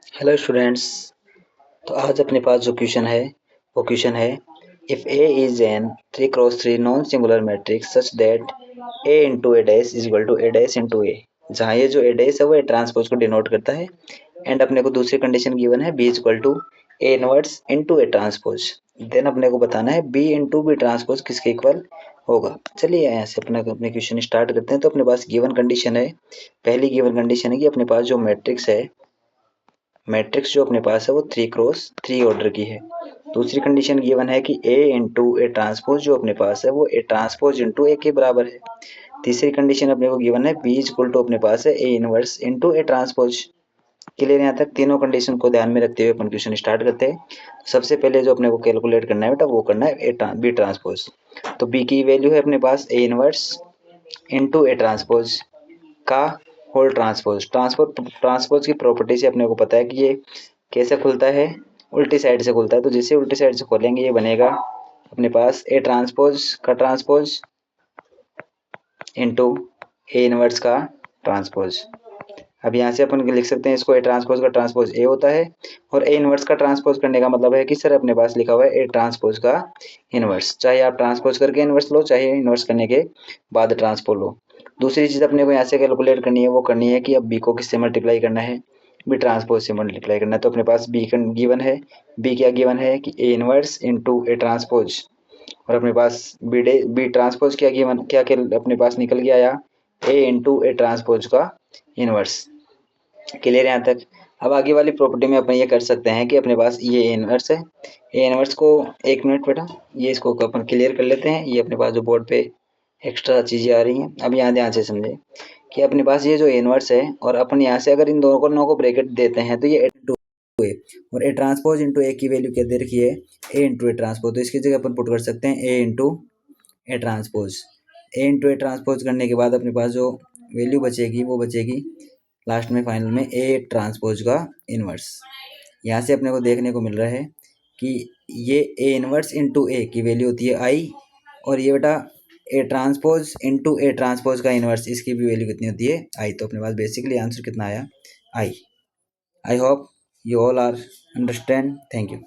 Hello students. तो आज अपने पास जो क्वेश्चन है वो क्वेश्चन है, if A is an 3 cross 3 non singular matrix such that A into A dash is equal to A dash into A, जहाँ ये जो ए डैश है वो ए ट्रांसपोज को डिनोट करता है। एंड अपने को दूसरी कंडीशन गिवन है B is equal to A inverse into A transpose. Then अपने को बताना है बी इंटू बी ट्रांसपोज किसके इक्वल होगा। चलिए यहाँ से अपने क्वेश्चन स्टार्ट करते हैं। तो अपने पास गिवन कंडीशन है, पहली गिवन कंडीशन है कि अपने पास जो मैट्रिक्स है, मैट्रिक्स जो अपने पास है वो 3 क्रॉस 3 ऑर्डर की है। दूसरी कंडीशन गिवन है कि ए इंटू ए ट्रांसपोज जो अपने पास है वो ए ट्रांसपोज इंटू ए के बराबर है। तीसरी कंडीशन अपने को गिवन है बी इक्वल टू अपने पास है ए inverse into A transpose. Clear? यहाँ तक तीनों कंडीशन को ध्यान में रखते हुए अपन क्वेश्चन स्टार्ट करते हैं। सबसे पहले जो अपने को कैलकुलेट करना है बेटा वो करना है बी ट्रांसपोज। तो बी की वैल्यू है अपने पास A inverse into A transpose का होल ट्रांसपोज। ट्रांसपोज की प्रॉपर्टी से अपने को पता है कि ये कैसे खुलता है, उल्टी साइड से खुलता है। तो जैसे उल्टी साइड से खोलेंगे ये बनेगा अपने पास ए ट्रांसपोज का ट्रांसपोज इंटू ए इनवर्स का ट्रांसपोज। अब यहाँ से अपन लिख सकते हैं इसको, ए ट्रांसपोज का ट्रांसपोज ए होता है और ए इनवर्स का ट्रांसपोज करने का मतलब है कि सर अपने पास लिखा हुआ है ए ट्रांसपोज का इनवर्स। चाहे आप ट्रांसपोज करके इनवर्स लो, चाहे इनवर्स करने के बाद ट्रांसपोज लो। दूसरी चीज अपने को यहाँ से कैलकुलेट करनी है, वो करनी है कि अब बी को किससे मल्टीप्लाई करना है, बी ट्रांसपोज से मल्टीप्लाई करना है। तो अपने पास बी गिवन है, बी क्या गिवन है कि ए इनवर्स इंटू ए ट्रांसपोज, और अपने पास बी ट्रांसपोज क्या गिवन, क्या अपने पास निकल के आया ए इंटू ए ट्रांसपोज का इनवर्स। क्लियर यहाँ तक? अब आगे वाली प्रॉपर्टी में अपन ये कर सकते हैं कि अपने पास ये इनवर्स है, ए इनवर्स को एक मिनट बेटा ये इसको अपन क्लियर कर लेते हैं। ये अपने पास जो बोर्ड पे एक्स्ट्रा चीज़ें आ रही हैं, अब यहाँ ध्यान से समझे कि अपने पास ये जो इनवर्स है और अपन यहाँ से अगर इन दोनों को ब्रैकेट देते हैं तो ये ए इंटू ए और ए ट्रांसपोज इंटू ए की वैल्यू क्या दे रखी है, ए इंटू ए ट्रांसपोज। तो इसकी जगह अपन पुट कर सकते हैं A into A transpose. A into A transpose करने के बाद अपने पास जो वैल्यू बचेगी वो बचेगी लास्ट में फाइनल में ए ट्रांसपोज का इनवर्स। यहाँ से अपने को देखने को मिल रहा है कि ये ए इनवर्स इंटू ए की वैल्यू होती है आई, और ये बेटा A transpose into A transpose का इनवर्स, इसकी भी वैल्यू कितनी होती है आई। तो अपने पास बेसिकली आंसर कितना आया I. I hope you all are understand. Thank you.